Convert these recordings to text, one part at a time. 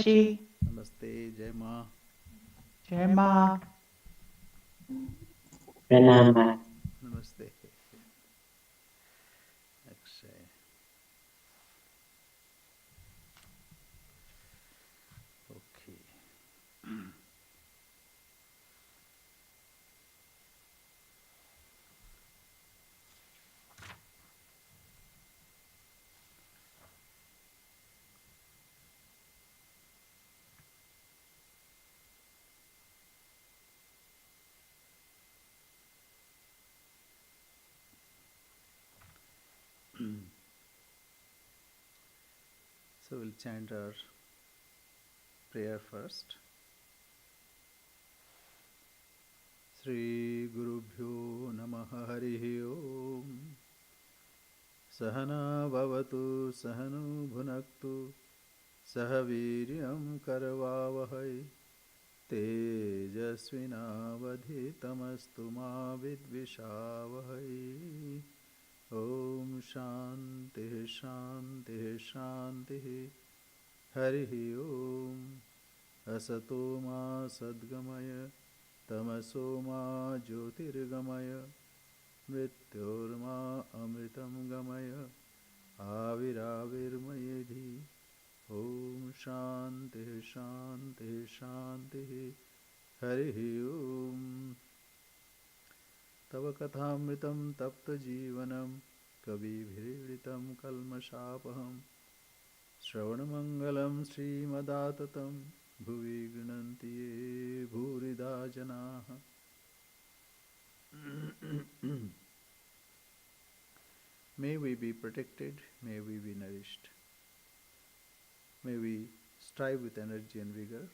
जी, नमस्ते, जय माँ। जय माँ। प्रणाम माँ। नमस्ते। Akshay. Okay. So we'll chant our prayer first. Sri Gurubhyo Namaha Harihi Om. Sahana Bhavatu Sahanu Bhunaktu Sahaviryam Karavavahai Tejasvinavadhitamastu ma vidvishavahai. Om Shanti Shanti Shanti. Harihi Om. Asato ma sadgamaya tamaso ma jyotirgamaya mrityorma amritam gamaya aviravirmayedhi. Om Shanti Shanti Shanti. Harihi Om. Tava kathamritam tapta jivanam kabibhiritam kalmashapaham Shravanamangalam Srimadatam Bhuvi Gnanti Ye Bhurida Janaha. May we be protected, may we be nourished. May we strive with energy and vigor.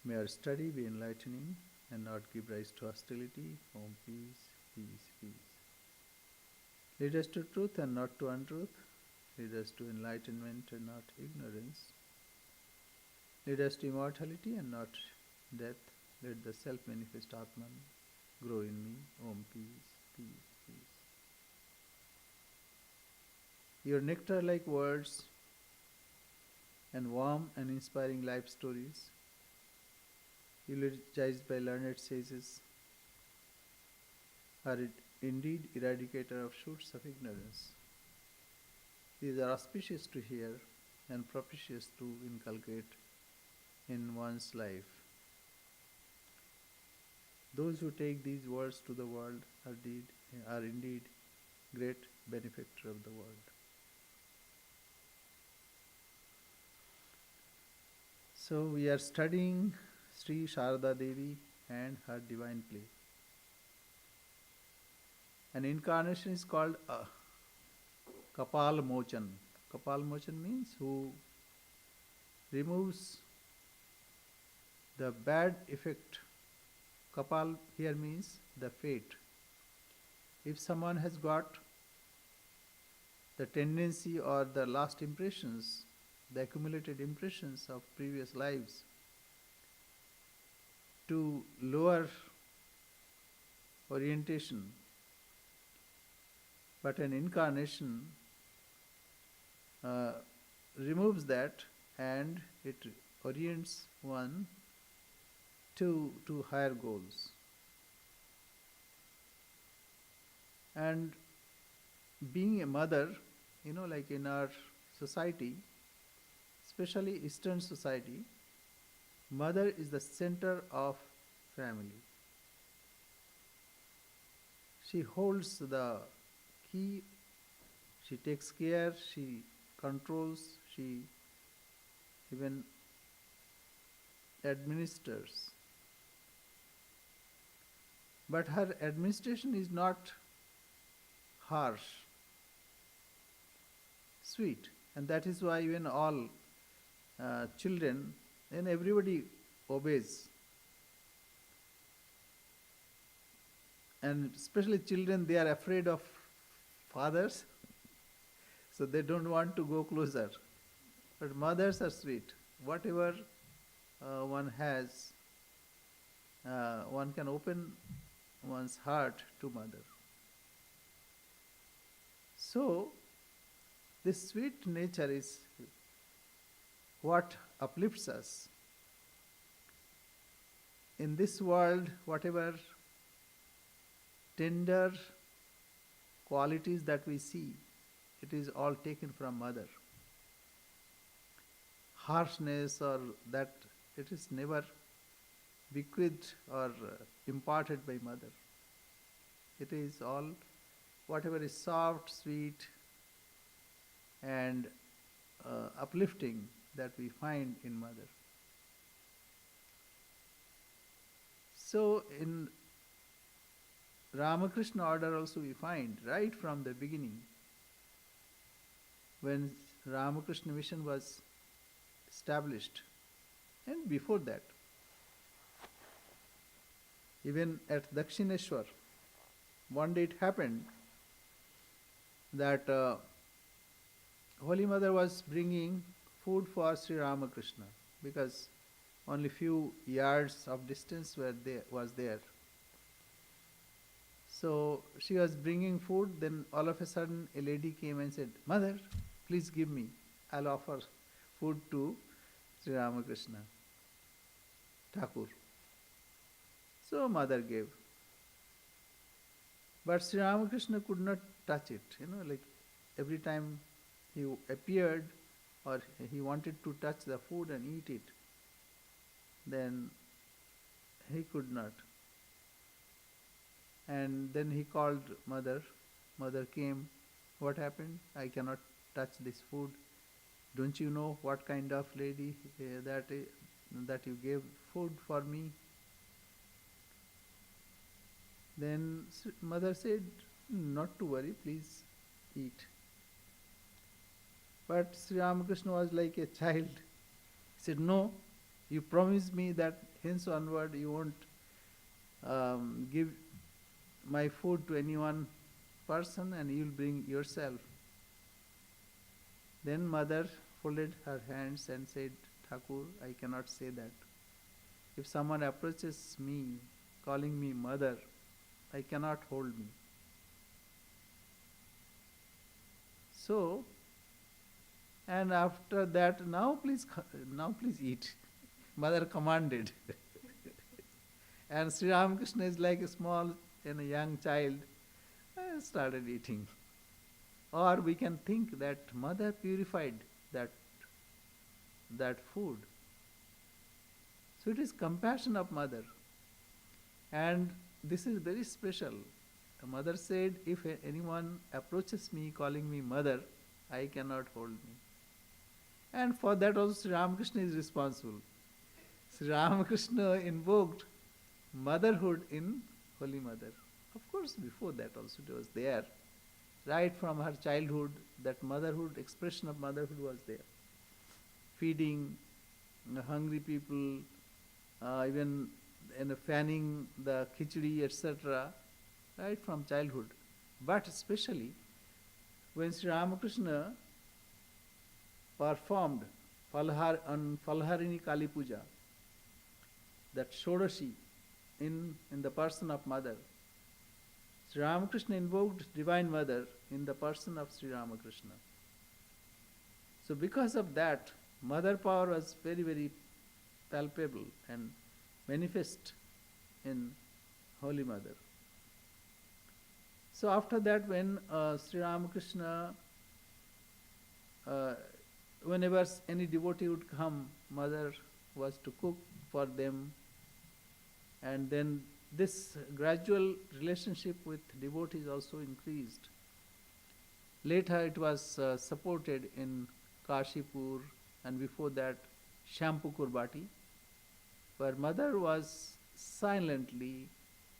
May our study be enlightening and not give rise to hostility. Om peace, peace, peace. Lead us to truth and not to untruth. Lead us to enlightenment and not ignorance. Lead us to immortality and not death. Let the self-manifest Atman grow in me. Om peace, peace, peace. Your nectar-like words and warm and inspiring life stories, eulogized by learned sages, are indeed eradicator of shoots of ignorance. These are auspicious to hear and propitious to inculcate in one's life. Those who take these words to the world are indeed great benefactor of the world. So we are studying Sri Sarada Devi and her divine play. An incarnation is called Kapal Mochan. Kapal Mochan means who removes the bad effect. Kapal here means the fate. If someone has got the tendency or the last impressions, the accumulated impressions of previous lives to lower orientation, but an incarnation removes that and it orients one to higher goals. And being a mother, like in our society, especially Eastern society, mother is the center of family. She holds the key, she takes care, she controls, she even administers. But her administration is not harsh, sweet, and that is why even all children and everybody obeys. And especially children, they are afraid of fathers, so they don't want to go closer. But mothers are sweet. Whatever one has, one can open one's heart to mother. So, this sweet nature is what uplifts us. In this world, whatever tender qualities that we see, it is all taken from mother. Harshness or that, it is never bequeathed or imparted by mother. It is all whatever is soft, sweet, and uplifting that we find in mother. So in Ramakrishna order also we find right from the beginning, when Ramakrishna mission was established, and before that, even at Dakshineshwar, one day it happened that Holy Mother was bringing food for Sri Ramakrishna, because only few yards of distance was there. So she was bringing food, then all of a sudden a lady came and said, "Mother, please give me. I'll offer food to Sri Ramakrishna Thakur." So mother gave. But Sri Ramakrishna could not touch it. Like every time he appeared or he wanted to touch the food and eat it, then he could not. And then he called mother. Mother came. "What happened? I cannot touch this food. Don't you know what kind of lady that you gave food for me?" Then mother said, "Not to worry, please eat." But Sri Ramakrishna was like a child. He said, "No, you promised me that hence onward you won't give my food to any one person and you'll bring yourself." Then mother folded her hands and said, "Thakur, I cannot say that. If someone approaches me calling me mother, I cannot hold me." So, and after that, now please eat. Mother commanded. And Sri Ramakrishna is like a small and a young child, started eating. Or we can think that mother purified that food. So it is compassion of mother. And this is very special. The mother said, "If anyone approaches me calling me mother, I cannot hold me." And for that also Sri Ramakrishna is responsible. Sri Ramakrishna invoked motherhood in Holy Mother. Of course, before that also it was there. Right from her childhood, that motherhood, expression of motherhood was there. Feeding hungry people, even fanning the khichdi, etc., right from childhood. But especially when Sri Ramakrishna performed on Falharini Kali Puja, that Shodashi in the person of Mother, Sri Ramakrishna invoked Divine Mother in the person of Sri Ramakrishna. So because of that, mother power was very, very palpable and manifest in Holy Mother. So after that, when Sri Ramakrishna, whenever any devotee would come, mother was to cook for them. And then this gradual relationship with devotees also increased. Later it was supported in Kashipur, and before that Shampukur Bati, where mother was silently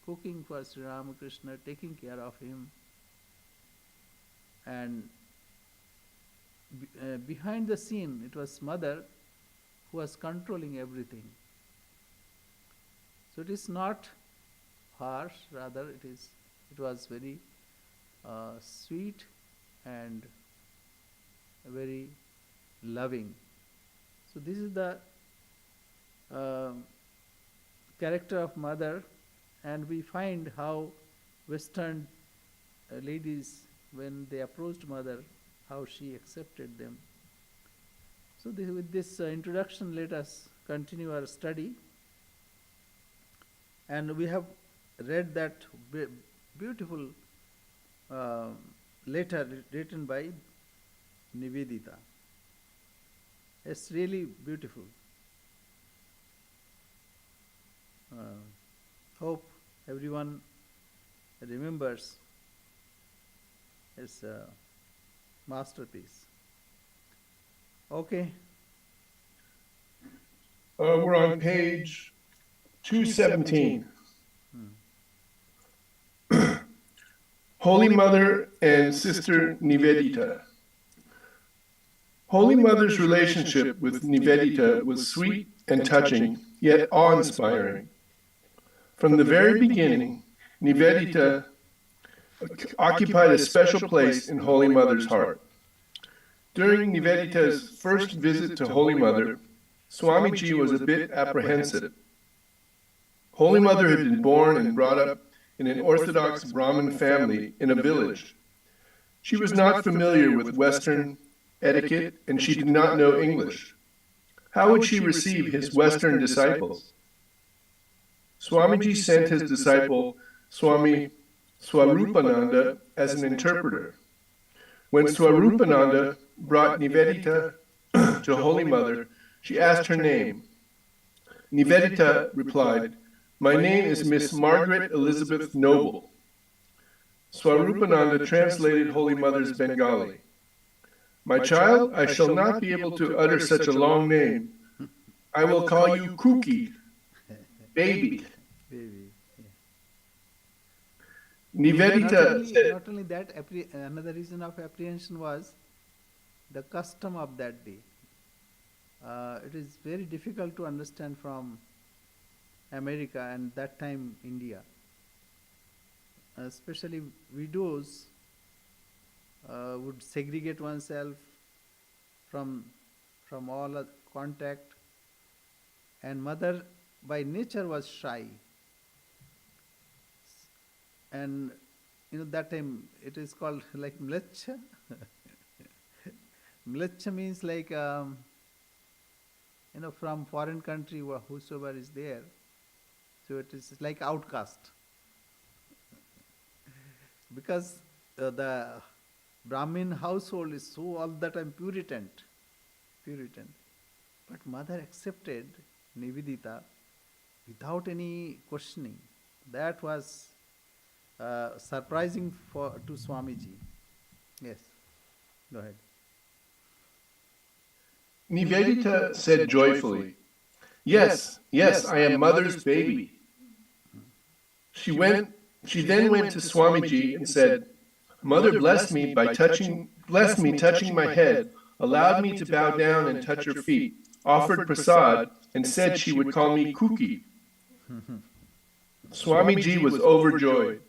cooking for Sri Ramakrishna, taking care of him. And behind the scene, it was mother who was controlling everything. So it is not harsh, rather it was very sweet and very loving. So this is the character of mother, and we find how Western ladies, when they approached mother, how she accepted them. With this introduction, let us continue our study. And we have read that beautiful letter written by Nivedita. It's really beautiful. Hope everyone remembers its masterpiece. Okay. We're on page 217. Holy Mother and Sister Nivedita. Holy Mother's relationship with Nivedita was sweet and touching, yet awe-inspiring. From the very beginning, Nivedita occupied a special place in Holy Mother's heart. During Nivedita's first visit to Holy Mother, Swamiji was a bit apprehensive. Holy Mother had been born and brought up in an Orthodox Brahmin family in a village. She was not familiar with Western etiquette, and she did not know English. How would she receive his Western disciples? Swamiji sent his disciple, Swami Swarupananda, as an interpreter. When Swarupananda brought Nivedita to Holy Mother, she asked her name. Nivedita replied, "My name is Miss Margaret Elizabeth Noble." Swarupananda translated Holy Mother's Bengali. "My child, I shall not be able to utter such a long name. I will call you Kuki, baby." Baby. Yeah. Nivedita said, Not only that, another reason of apprehension was the custom of that day. It is very difficult to understand from America and that time India. Especially widows would segregate oneself from all contact, and mother by nature was shy. And that time it is called like mlecha. Mlecha means like from foreign country or whosoever is there. So it is like outcast. Because the Brahmin household is so all the time Puritan. But mother accepted Nivedita without any questioning. That was surprising to Swamiji. Yes, go ahead. Nivedita said joyfully, yes, I am Mother's baby." She then went to Swamiji and said, "Mother blessed me touching my head, allowed me to bow down and touch her feet, offered prasad, and said she would call me Kuki." Swamiji was overjoyed.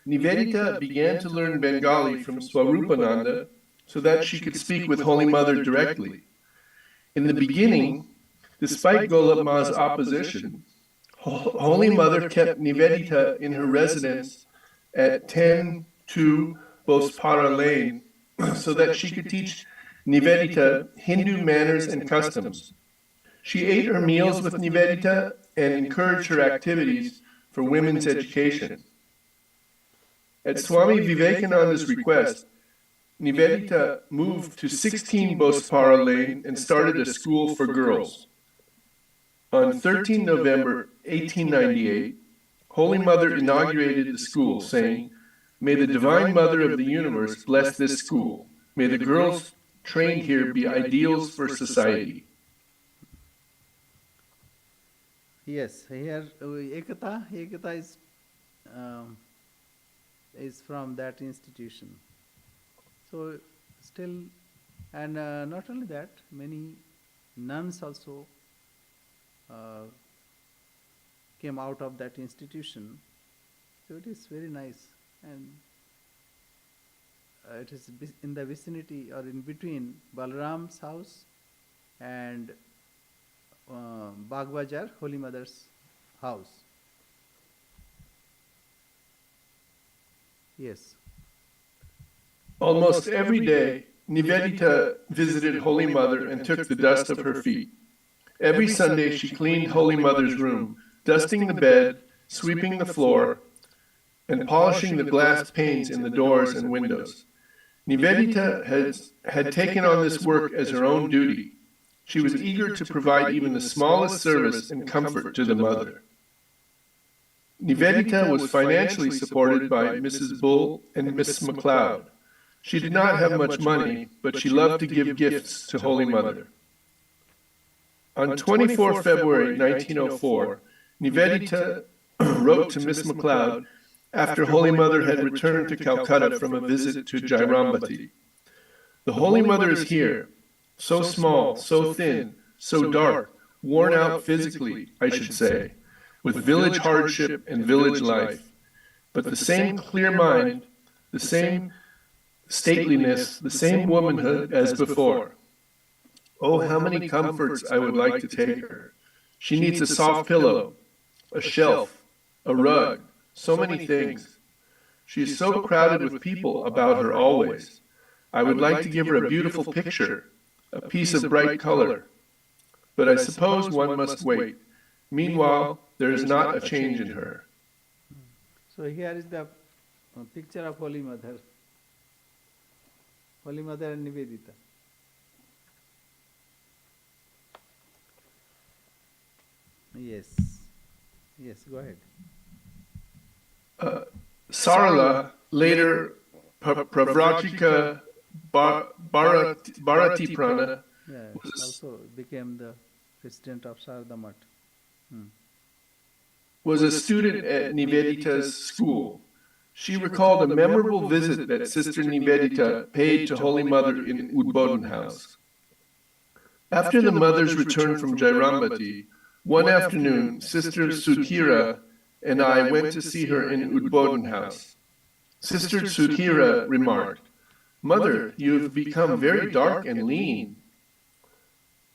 Nivedita began to learn Bengali from Swarupananda so that she could speak with Holy Mother directly. In the beginning, despite Golap Ma's opposition, Holy Mother kept Nivedita in her residence at 10-2 Bospara Lane so that she could teach Nivedita Hindu manners and customs. She ate her meals with Nivedita and encouraged her activities for women's education. At Swami Vivekananda's request, Nivedita moved to 16 Bospara Lane and started a school for girls. On 13 November 1898, Holy Mother inaugurated the school, saying, "May the Divine Mother of the Universe bless this school. May the girls trained here be ideals for society." Yes, here Ekata is from that institution. So still, and not only that, many nuns also came out of that institution. So it is very nice, and it is in the vicinity or in between Balram's house and Bagbajar, Holy Mother's house. Yes. Almost every day, Nivedita visited Holy Mother and took the dust of her feet. Every Sunday she cleaned Holy Mother's room, dusting the bed, sweeping the floor, and polishing the glass panes in the doors and windows. Nivedita had taken on this work as her own duty. She was eager to provide even the smallest service and comfort to the Mother. Nivedita was financially supported by Mrs. Bull and Miss MacLeod. She did not have much money, but she loved to give gifts to Holy Mother. On 24 February 1904, Nivedita wrote to Miss MacLeod after Holy Mother had returned to Calcutta from a visit to Jairambati. The Holy Mother is here, so small, so thin, so dark, worn out physically, I should say, with village hardship and village life, but the same clear mind, the same stateliness, the same womanhood as before. Oh, how many comforts I would like to take her. She needs a soft pillow, a shelf, a rug, so many things. She is so crowded with people about her always. I would like to give her a beautiful picture, a piece of bright color. But I suppose one must wait. Meanwhile, there is not a change in her. So here is the picture of Holy Mother. Holy Mother and Nivedita. Yes. Yes, go ahead. Sarala, later Pravratika Bharatiprana, Yeah, also became the president of Sarada Math. was a student at Nivedita's school. She recalled a memorable visit that Sister Nivedita paid to Holy Mother in Udbodhan House. After the Mother's return from Jairambati, one afternoon, Sister Sudhira and I went to see her in Udbodhan House. Sister Sudhira remarked, "Mother, you have become very dark and lean."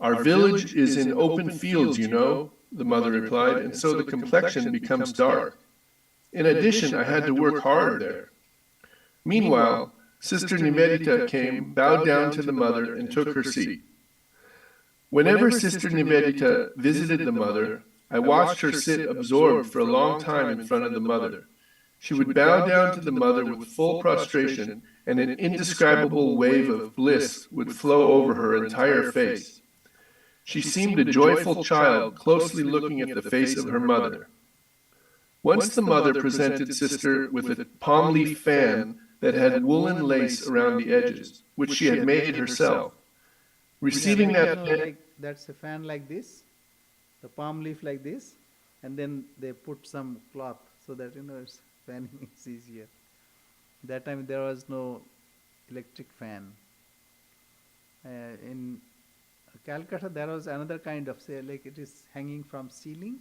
"Our village is in open fields, you know," the Mother replied, "and so the complexion becomes dark. In addition, I had to work hard there." Meanwhile, Sister Nivedita came, bowed down to the Mother, and took her seat. Whenever Sister Nivedita visited the Mother, I watched her sit absorbed for a long time in front of the Mother. She would bow down to the Mother with full prostration, and an indescribable wave of bliss would flow over her entire face. She seemed a joyful child closely looking at the face of her Mother. Once the Mother presented Sister with a palm leaf fan that had woolen lace around the edges, which she had made herself. Receiving that fan, like that's a fan like this, the palm leaf like this, and then they put some cloth so that it's fanning is easier. That time there was no electric fan. In Calcutta there was another kind of, say, like it is hanging from ceiling,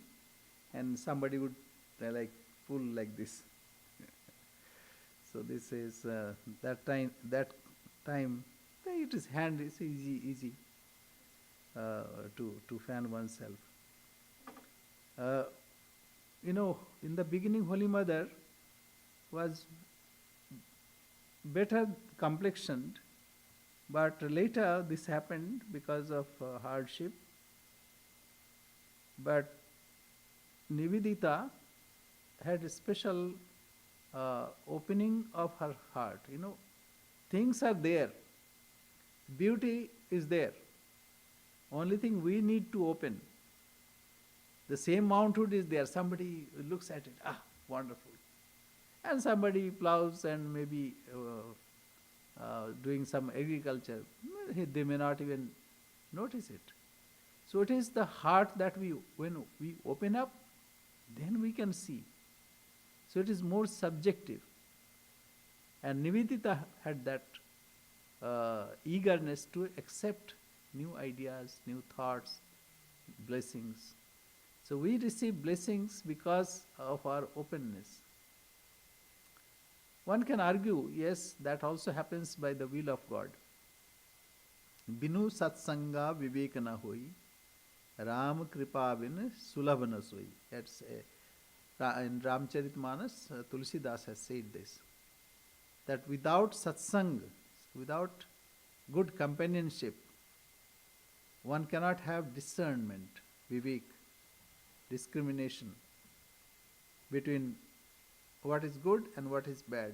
and somebody would like pull like this. So this is that time. It is hand. It's easy to fan oneself. In the beginning, Holy Mother was better complexioned, but later this happened because of hardship. But Nivedita had a special opening of her heart. Things are there. Beauty is there. Only thing we need to open. The same mounthood is there. Somebody looks at it, wonderful. And somebody plows and maybe doing some agriculture. They may not even notice it. So it is the heart that when we open up, then we can see. So it is more subjective. And Nivedita had that eagerness to accept new ideas, new thoughts, blessings. So we receive blessings because of our openness. One can argue, yes, that also happens by the will of God. Binu satsanga vivekana hoi, Ram kripa bin sulabhana soi. That's in Ramcharitmanas, Tulsidas has said this. That without satsang, without good companionship, one cannot have discernment, vivek, discrimination between what is good and what is bad.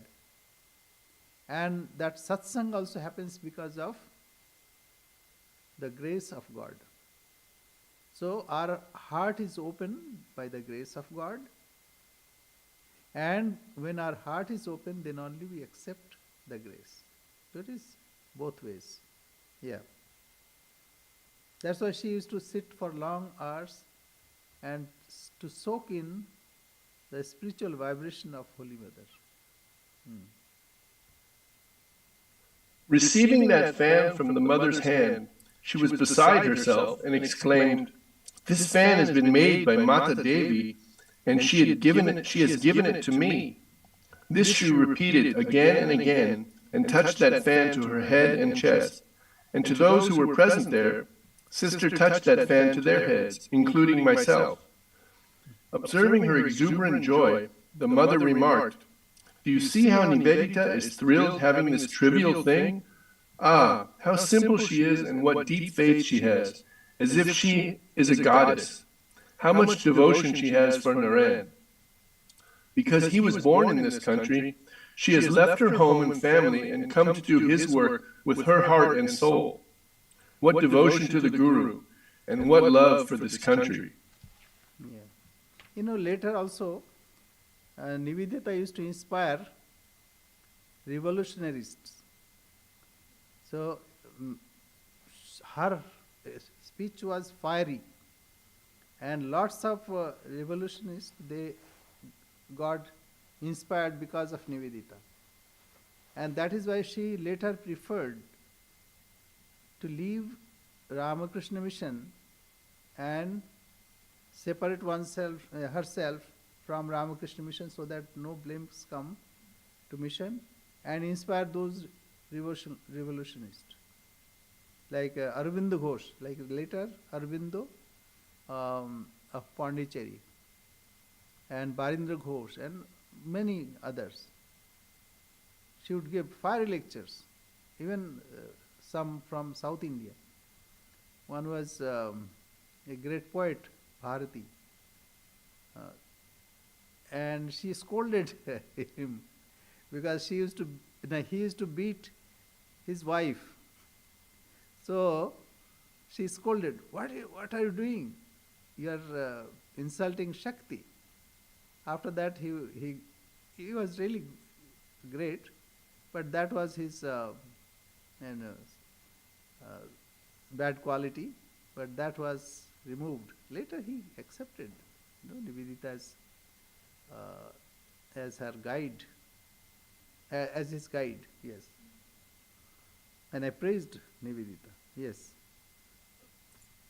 And that satsang also happens because of the grace of God. So our heart is open by the grace of God, and when our heart is open, then only we accept the grace. So it is both ways. Yeah. That's why she used to sit for long hours and to soak in the spiritual vibration of Holy Mother. Receiving that fan from the mother's hand, she was beside herself and exclaimed, "This fan has been made by Mata Devi, and she has given it to me." This she repeated again and again, and touched that fan to her head and chest. And to those who were present there, Sister touched that fan to their heads, including myself. Observing her exuberant joy, the mother remarked, "Do you see how Nivedita is thrilled having this trivial thing? Ah, how simple she is and what deep faith she has, as if she is a goddess. How much devotion she has for Naren. Because he was born in this country, she has left her home and family and come to do his work with her heart and soul. What devotion to the Guru, and what love for this country." Yeah. Later also, Nivedita used to inspire revolutionists. So, her speech was fiery, and lots of revolutionists, they got inspired because of Nivedita. And that is why she later preferred to leave Ramakrishna mission and separate herself from Ramakrishna mission, so that no blames come to mission, and inspire those revolutionists like Aurobindo Ghosh, like later Aurobindo of Pondicherry, and Barindra Ghosh, and many others. She would give fiery lectures, even some from South India. One was a great poet, Bharati, and she scolded him because he used to beat his wife. So she scolded, what are you doing? You are insulting Shakti. After that, he was really great, but that was his bad quality, but that was removed. Later he accepted Nivedita as her guide, as his guide, yes. And I praised Nivedita, yes.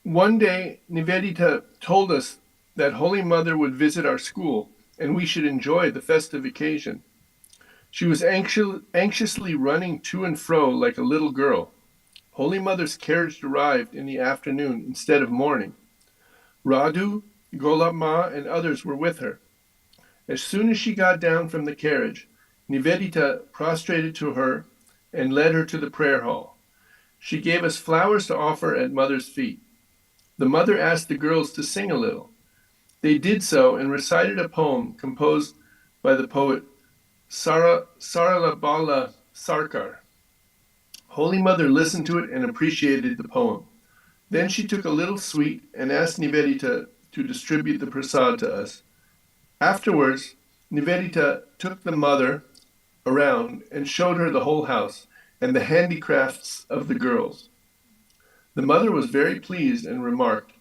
One day, Nivedita told us that Holy Mother would visit our school, and we should enjoy the festive occasion. She was anxiously running to and fro like a little girl. Holy Mother's carriage arrived in the afternoon instead of morning. Radhu, Golabma, and others were with her. As soon as she got down from the carriage, Nivedita prostrated to her and led her to the prayer hall. She gave us flowers to offer at Mother's feet. The mother asked the girls to sing a little. They did so and recited a poem composed by the poet Sarada Sarkar. Holy Mother listened to it and appreciated the poem. Then she took a little sweet and asked Nivedita to distribute the prasad to us. Afterwards, Nivedita took the mother around and showed her the whole house and the handicrafts of the girls. The mother was very pleased and remarked,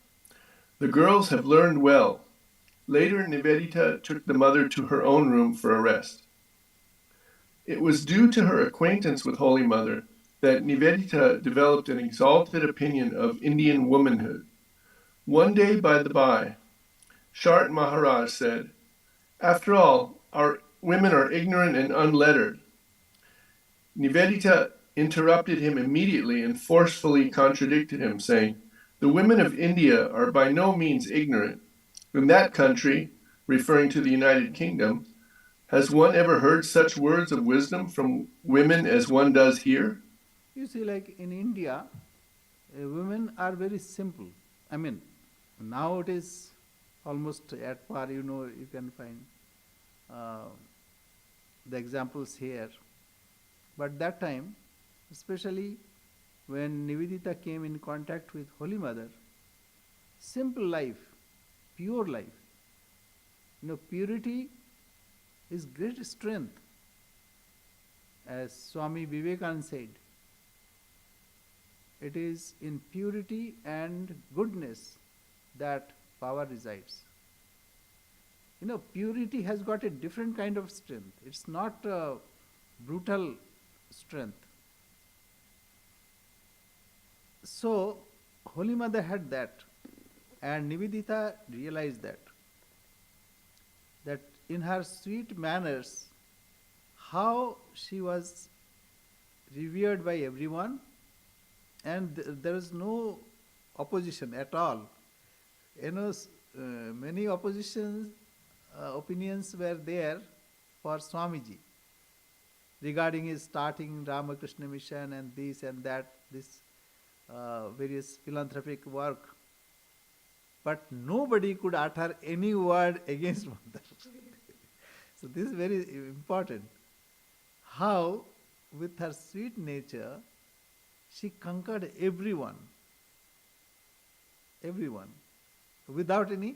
"The girls have learned well." Later, Nivedita took the mother to her own room for a rest. It was due to her acquaintance with Holy Mother that Nivedita developed an exalted opinion of Indian womanhood. One day, by the by, Sharat Maharaj said, "After all, our women are ignorant and unlettered." Nivedita interrupted him immediately and forcefully contradicted him, saying, "The women of India are by no means ignorant. In that country," referring to the United Kingdom, "has one ever heard such words of wisdom from women as one does here?" You see, like in India, women are very simple. I mean, now it is almost at par, you can find uh, the examples here. But that time, especially when Nivedita came in contact with Holy Mother, simple life, pure life. Purity is great strength. As Swami Vivekananda said, it is in purity and goodness that power resides. Purity has got a different kind of strength. It's not a brutal strength. So, Holy Mother had that, and Nivedita realized that in her sweet manners, how she was revered by everyone, and there is no opposition at all. Many opinions were there for Swamiji regarding his starting Ramakrishna mission and this and that, this various philanthropic work. But nobody could utter any word against Mother. So this is very important. How, with her sweet nature, she conquered everyone, without any,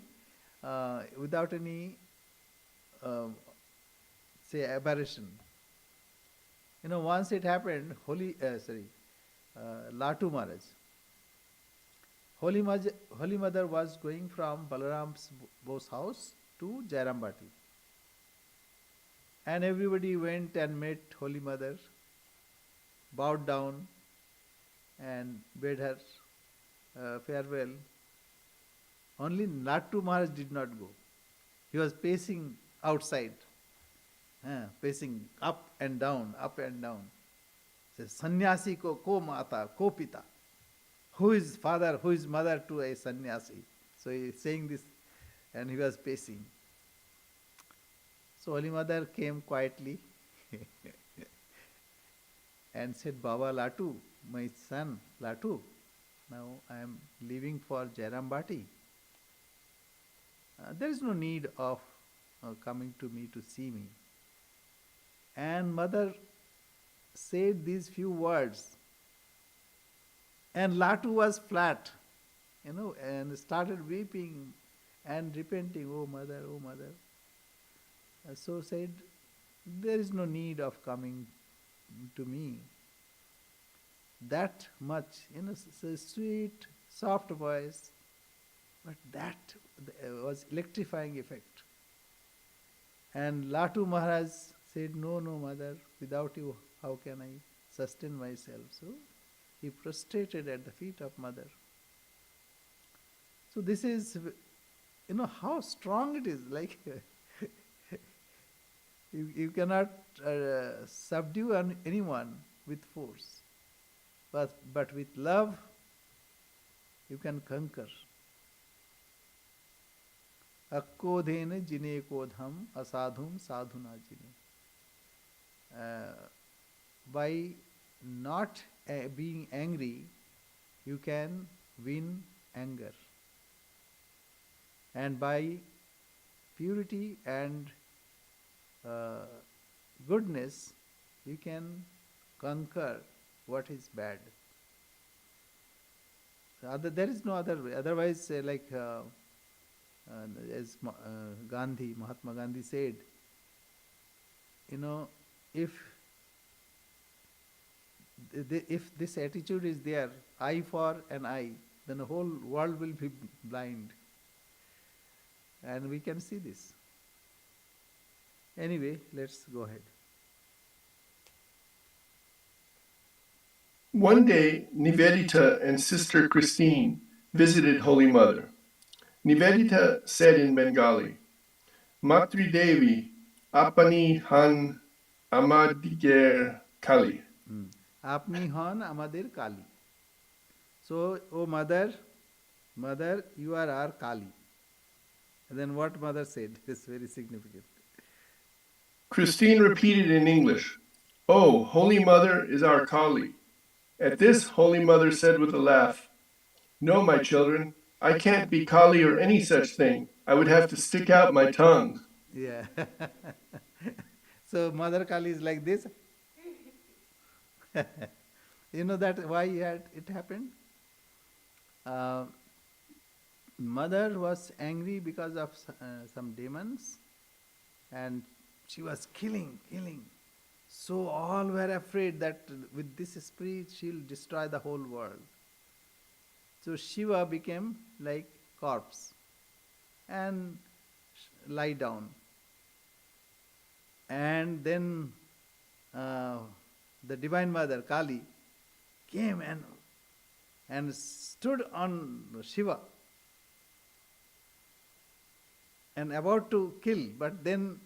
say, aberration. Once it happened, Latu Maharaj. Holy Mother was going from Balaram's Bose house to Jairambati. And everybody went and met Holy Mother, bowed down and bade her farewell. Only Latu Maharaj did not go. He was pacing outside, pacing up and down, up and down. Says, Sannyasi ko mata, ko pita. Who is father, who is mother to a sannyasi? So he is saying this, and he was pacing. So Holy Mother came quietly and said, Baba Latu, my son Latu, now I am leaving for Jairambati. There is no need of coming to me to see me. And Mother said these few words, and Latu was flat, and started weeping and repenting, oh Mother, oh Mother. So said, there is no need of coming to me. That much, so sweet, soft voice, but that was electrifying effect. And Latu Maharaj said, no, Mother, without you, how can I sustain myself? So he prostrated at the feet of Mother. So this is, how strong it is. Like, you cannot subdue anyone with force. But with love, you can conquer. Akkodhene jine kodham asadhum sadhuna jine. By not being angry, you can win anger. And by purity and goodness, you can conquer what is bad. There is no other way. Otherwise, as Mahatma Gandhi said, if this attitude is there, eye for an eye, then the whole world will be blind. And we can see this. Anyway, let's go ahead. One day, Nivedita and Sister Christine visited Holy Mother. Nivedita said in Bengali, Matri Devi, apani han amadiger kali. Apni han amader Kali. So, oh Mother, you are our Kali. And then what Mother said is very significant. Christine repeated in English, Oh, Holy Mother is our Kali. At this, Holy Mother said with a laugh, "No, my children, I can't be Kali or any such thing. I would have to stick out my tongue." Yeah. So Mother Kali is like this. You know that why it happened? Uh, Mother was angry because of some demons, and she was killing. So all were afraid that with this spirit she'll destroy the whole world. So Shiva became like corpse and lie down. And then uh, the Divine Mother Kali came and stood on Shiva and about to kill, but then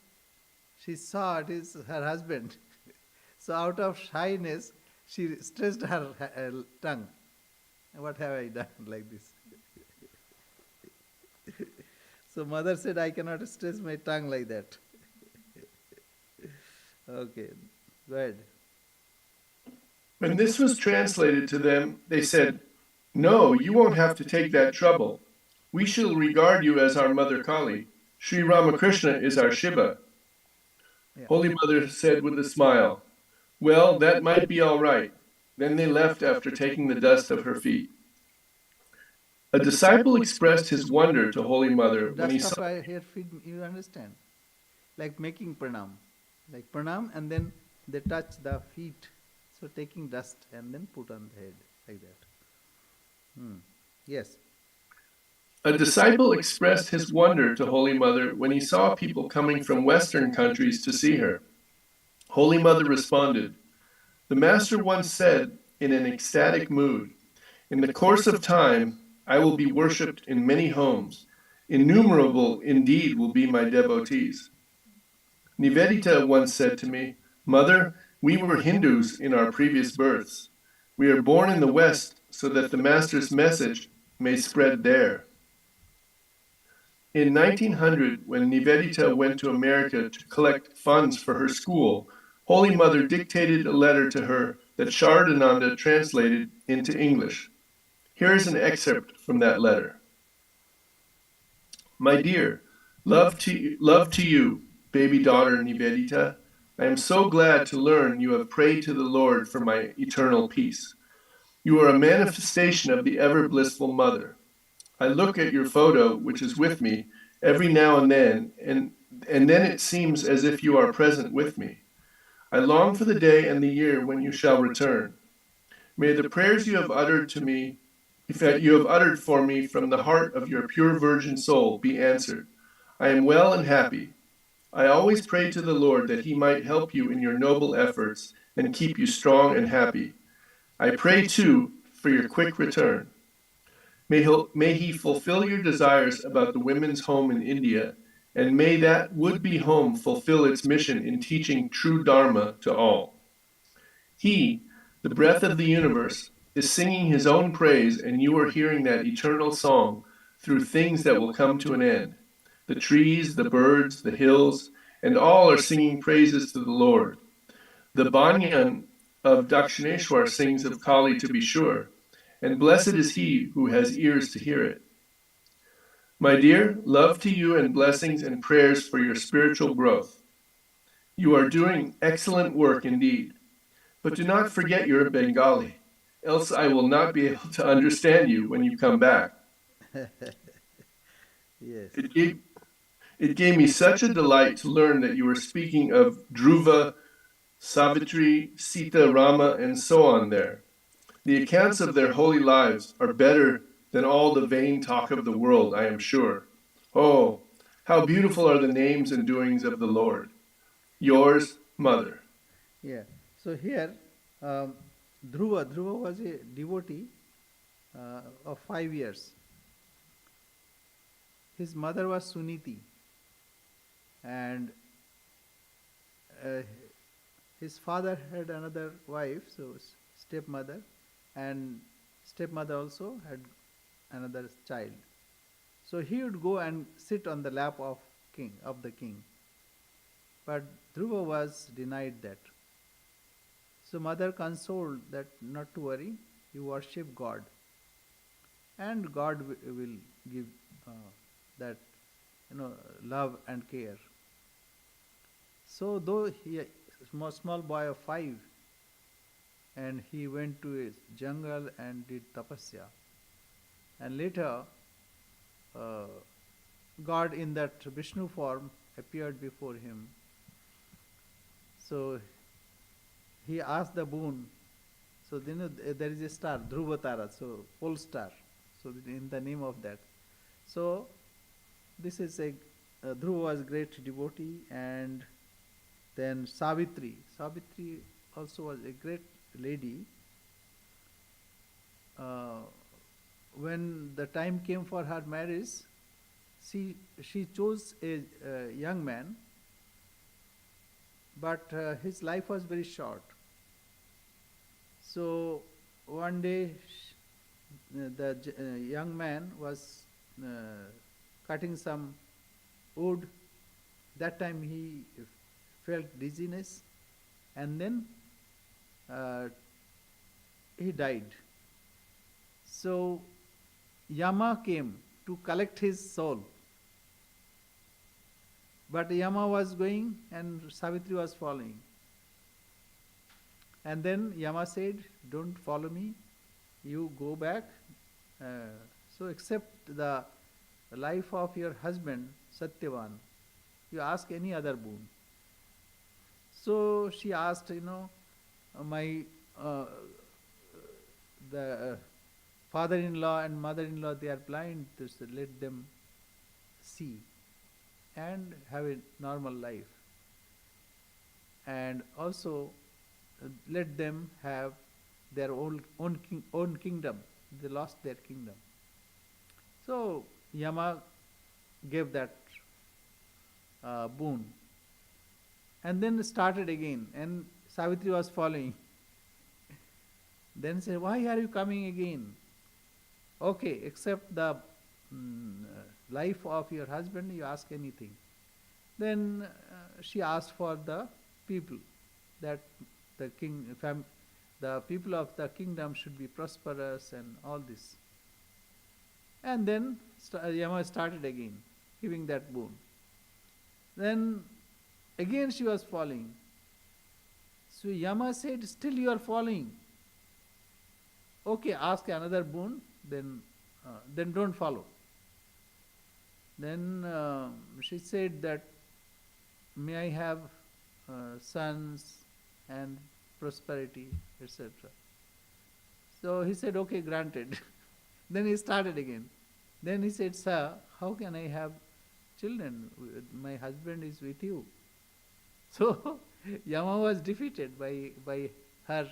she saw it is her husband. So out of shyness, she stretched her tongue. What have I done like this? So mother said, I cannot stretch my tongue like that. Okay, go ahead. When this was translated to them, they said, "No, you won't have to take that trouble. We shall regard you as our Mother Kali. Sri Ramakrishna is our Shiva." Yeah. Holy Mother said with a smile, "Well, that might be all right." Then they left after taking the dust of her feet. A disciple expressed his wonder to Holy Mother when he Dust saw. of her feet, you understand? Like making pranam. Like pranam and then they touch the feet. So taking dust and then put on the head like that. Yes. A disciple expressed his wonder to Holy Mother when he saw people coming from Western countries to see her. Holy Mother responded, "The Master once said in an ecstatic mood, 'In the course of time, I will be worshipped in many homes. Innumerable indeed will be my devotees.' Nivedita once said to me, 'Mother, we were Hindus in our previous births. We are born in the West so that the Master's message may spread there.' In 1900, when Nivedita went to America to collect funds for her school, Holy Mother dictated a letter to her that Sharadananda translated into English. Here is an excerpt from that letter. My dear, love to you, baby daughter Nivedita. I am so glad to learn you have prayed to the Lord for my eternal peace. You are a manifestation of the ever blissful Mother. I look at your photo, which is with me, every now and then it seems as if you are present with me. I long for the day and the year when you shall return. May the prayers you have uttered to me, that you have uttered for me from the heart of your pure virgin soul, be answered. I am well and happy. I always pray to the Lord that he might help you in your noble efforts and keep you strong and happy. I pray, too, for your quick return. May he fulfill your desires about the women's home in India, and may that would-be home fulfill its mission in teaching true Dharma to all. He, the breath of the universe, is singing his own praise, and you are hearing that eternal song through things that will come to an end. The trees, the birds, the hills, and all are singing praises to the Lord. The Banyan of Dakshineshwar sings of Kali, to be sure, and blessed is he who has ears to hear it. My dear, love to you and blessings and prayers for your spiritual growth. You are doing excellent work indeed. But do not forget you're a Bengali, else I will not be able to understand you when you come back. Yes. It gave me such a delight to learn that you were speaking of Dhruva, Savitri, Sita, Rama, and so on there. The accounts of their holy lives are better than all the vain talk of the world, I am sure. Oh, how beautiful are the names and doings of the Lord. Yours, Mother. Yeah. So here, Dhruva was a devotee of 5 years. His mother was Suniti, and uh, his father had another wife, so stepmother, and stepmother also had another child. So he would go and sit on the lap of the king. But Dhruva was denied that. So mother consoled that not to worry, you worship God, and God will give that love and care. So though he small boy of 5, and he went to a jungle and did tapasya, and later uh, God in that Vishnu form appeared before him. So he asked the boon. So then there is a star, Dhruva Tara, so pole star. So in the name of that. So this is a Dhruva was great devotee, and then Savitri. Savitri also was a great lady. Uh, when the time came for her marriage, she chose a young man, but his life was very short. So one day the young man was cutting some wood. That time he felt dizziness, and then he died. So Yama came to collect his soul. But Yama was going and Savitri was following. And then Yama said, don't follow me, you go back. So accept the life of your husband, Satyavan. You ask any other boon. So she asked, my the father-in-law and mother-in-law, they are blind, so let them see and have a normal life. And also let them have their own kingdom. They lost their kingdom. So Yama gave that boon. And then started again, and Savitri was following. Then said, why are you coming again? Okay, accept the life of your husband, you ask anything. Then she asked for the people, that the the people of the kingdom should be prosperous and all this. And then Yama started again, giving that boon. Then again she was following. So Yama said, still you are following. Okay, ask another boon, then don't follow. Then she said that, may I have sons and prosperity, etc. So he said, okay, granted. Then he started again. Then he said, sir, how can I have children? My husband is with you. So Yama was defeated by her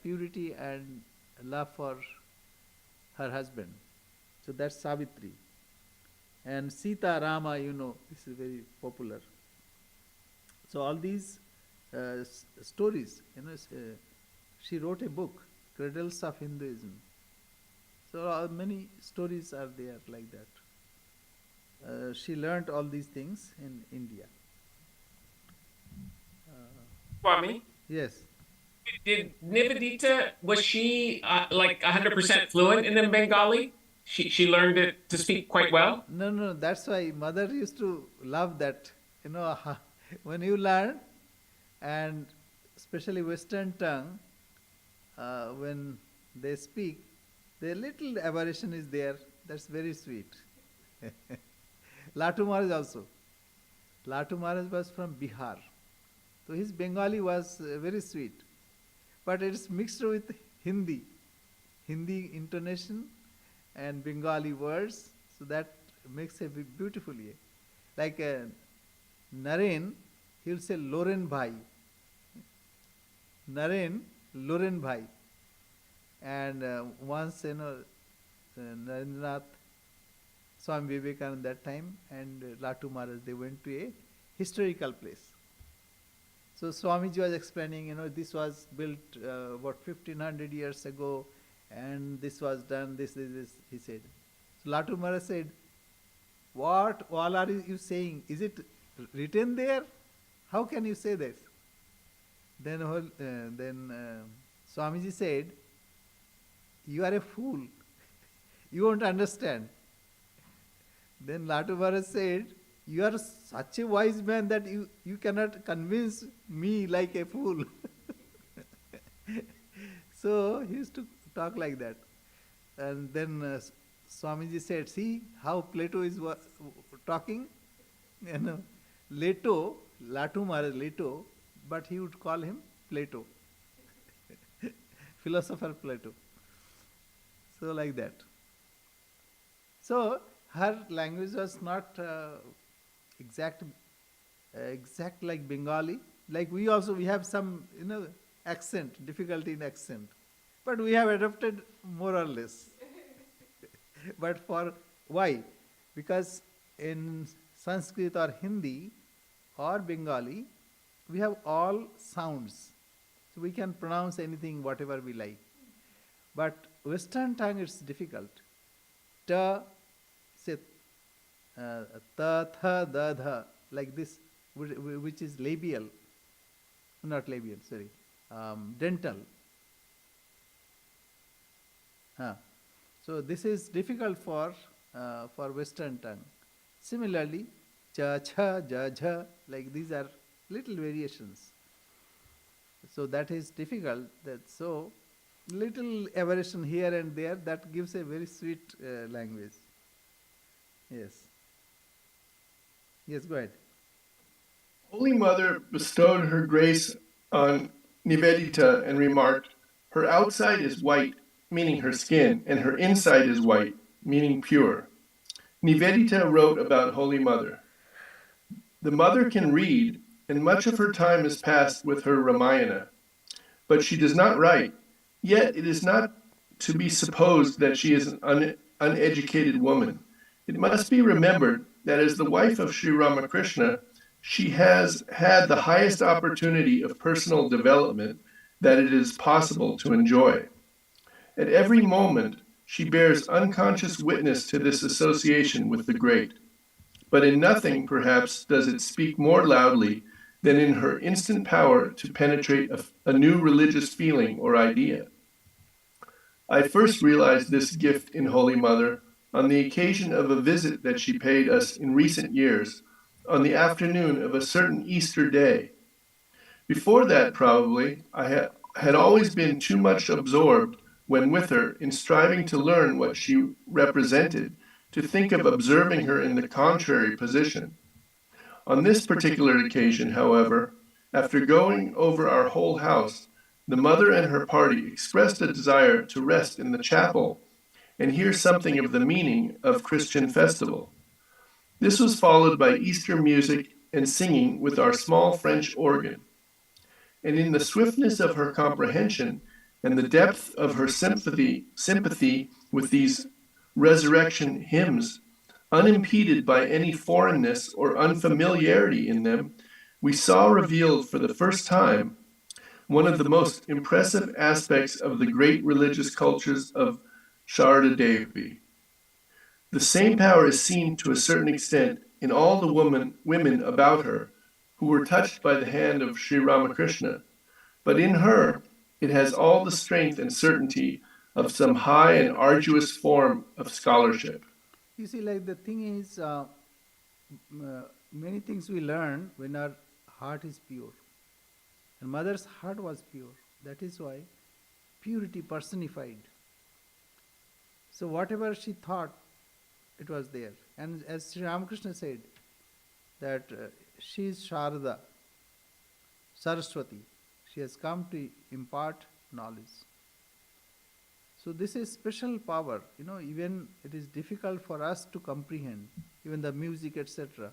purity and love for her husband. So that's Savitri. And Sita Rama, this is very popular. So all these stories, she wrote a book, Cradles of Hinduism. So many stories are there like that. She learnt all these things in India. Swami, Yes. did Nivedita, was she like 100% fluent in the Bengali? She learned it to speak quite well? No, that's why mother used to love that. When you learn, and especially Western tongue, when they speak, the little aberration is there. That's very sweet. Latu Maharaj also. Latu Maharaj was from Bihar. So his Bengali was very sweet. But it's mixed with Hindi intonation and Bengali words. So that makes a beautifully. Like Naren, he will say Loren Bhai. Naren, Loren Bhai. And once, Narendranath, Swami Vivekananda that time, and Latu Maharaj, they went to a historical place. So Swamiji was explaining, this was built 1500 years ago, and this was done, this, he said. So Latu Maharaj said, what all are you saying? Is it written there? How can you say this? Then Swamiji said, "You are a fool. You won't understand." Then Latu Maharaj said, "You are such a wise man that you cannot convince me like a fool." So he used to talk like that. And then Swamiji said, "See how Plato is talking? You know, Leto, Latu Maharaj, Leto, but he would call him Plato, philosopher Plato." So, like that. So, her language was not exact like Bengali. Like we have some, accent, difficulty in accent. But we have adopted more or less. But for why? Because in Sanskrit or Hindi or Bengali, we have all sounds. So we can pronounce anything, whatever we like. But Western tongue, it's difficult. Ta, say, ta, tha, da, dha, like this, which is labial, not labial, sorry, dental. So this is difficult for Western tongue. Similarly, cha, cha, ja, jha, like these are little variations. So that is difficult. So little aberration here and there, that gives a very sweet language. Yes. Yes, go ahead. Holy Mother bestowed her grace on Nivedita and remarked, "Her outside is white, meaning her skin, and her inside is white, meaning pure." Nivedita wrote about Holy Mother. The mother can read, and much of her time is passed with her Ramayana, but she does not write. Yet it is not to be supposed that she is an uneducated woman. It must be remembered that as the wife of Sri Ramakrishna, she has had the highest opportunity of personal development that it is possible to enjoy. At every moment, she bears unconscious witness to this association with the great. But in nothing, perhaps, does it speak more loudly than in her instant power to penetrate a new religious feeling or idea. I first realized this gift in Holy Mother on the occasion of a visit that she paid us in recent years, on the afternoon of a certain Easter day. Before that, probably, I had always been too much absorbed when with her in striving to learn what she represented, to think of observing her in the contrary position. On this particular occasion, however, after going over our whole house, the mother and her party expressed a desire to rest in the chapel and hear something of the meaning of Christian festival. This was followed by Easter music and singing with our small French organ. And in the swiftness of her comprehension and the depth of her sympathy with these resurrection hymns, unimpeded by any foreignness or unfamiliarity in them, we saw revealed for the first time one of the most impressive aspects of the great religious cultures of Sarada Devi. The same power is seen to a certain extent in all the women about her who were touched by the hand of Sri Ramakrishna, but in her it has all the strength and certainty of some high and arduous form of scholarship. You see, like the thing is, many things we learn when our heart is pure. And mother's heart was pure. That is why purity personified. So whatever she thought, it was there. And as Sri Ramakrishna said, that she is Sarada, Saraswati. She has come to impart knowledge. So this is special power. Even it is difficult for us to comprehend, even the music, etc.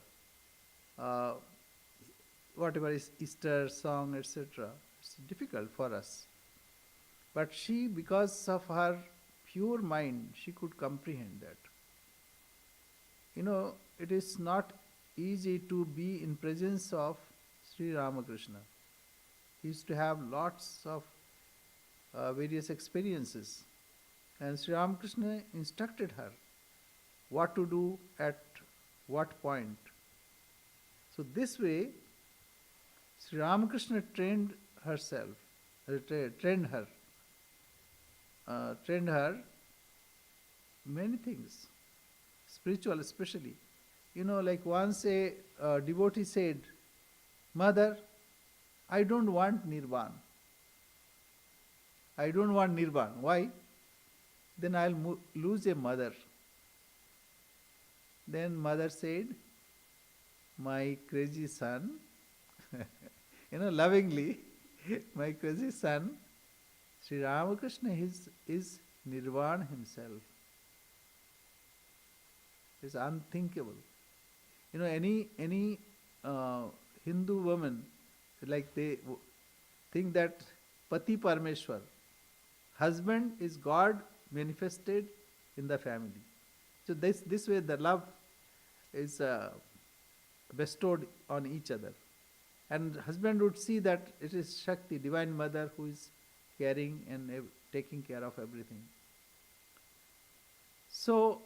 Whatever is Easter song, etc. It's difficult for us. But she, because of her pure mind, she could comprehend that. It is not easy to be in presence of Sri Ramakrishna. He used to have lots of various experiences. And Sri Ramakrishna instructed her what to do at what point. So this way, Sri Ramakrishna trained herself, trained her many things, spiritual especially. Like once a devotee said, Mother, I don't want nirvana. I don't want nirvana. Why? Then I'll lose a mother. Then mother said, my crazy son, lovingly, my crazy son, Sri Ramakrishna is nirvana himself. It's unthinkable. Any Hindu woman, like they think that Pati Parmeshwar, husband is God manifested in the family. So this way the love is bestowed on each other. And husband would see that it is Shakti, Divine Mother, who is caring and taking care of everything. So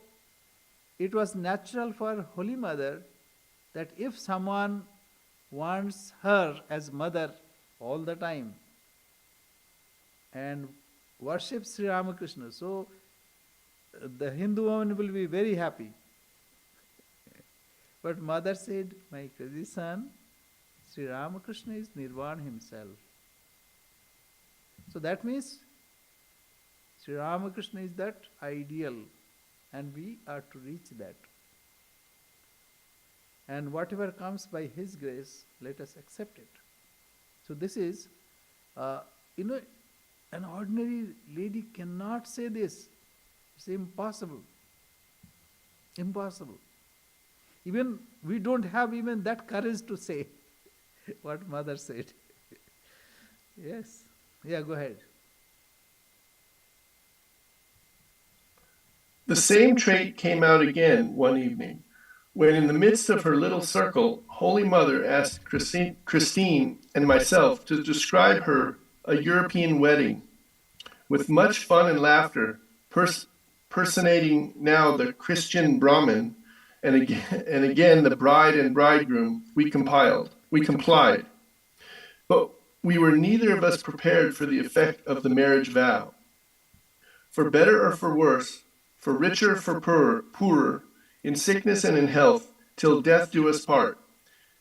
it was natural for Holy Mother that if someone wants her as mother all the time and worships Sri Ramakrishna, so the Hindu woman will be very happy. But mother said, my crazy son, Sri Ramakrishna is Nirvana himself. So that means Sri Ramakrishna is that ideal, and we are to reach that. And whatever comes by His grace, let us accept it. So this is, an ordinary lady cannot say this. It's impossible. Impossible. Even we don't have even that courage to say what mother said. Yes. Yeah, go ahead. The same trait came out again one evening, when in the midst of her little circle, Holy Mother asked Christine and myself to describe her a European wedding, with much fun and laughter, personating now the Christian Brahmin, and again the bride and bridegroom. We complied. But we were neither of us prepared for the effect of the marriage vow. For better or for worse, for richer, for poorer, in sickness and in health, till death do us part.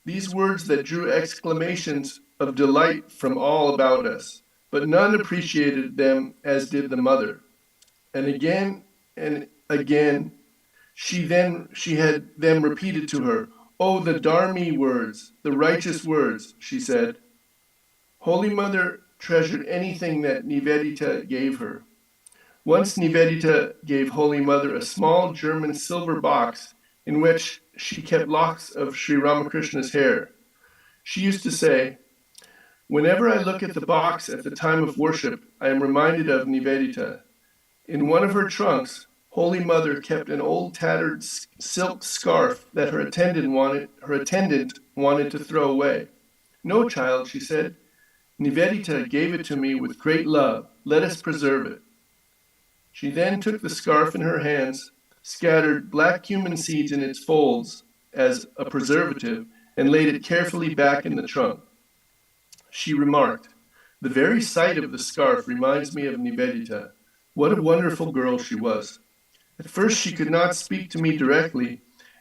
These words that drew exclamations of delight from all about us, but none appreciated them as did the mother. And again, she had them repeated to her. Oh, the dharmi words, the righteous words, she said. Holy Mother treasured anything that Nivedita gave her. Once Nivedita gave Holy Mother a small German silver box in which she kept locks of Sri Ramakrishna's hair. She used to say, whenever I look at the box at the time of worship, I am reminded of Nivedita. In one of her trunks, Holy Mother kept an old tattered silk scarf that her attendant wanted to throw away. No, child, she said. Nivedita gave it to me with great love. Let us preserve it. She then took the scarf in her hands, scattered black cumin seeds in its folds as a preservative, and laid it carefully back in the trunk. She remarked, the very sight of the scarf reminds me of Nivedita. What a wonderful girl she was. At first she could not speak to me directly,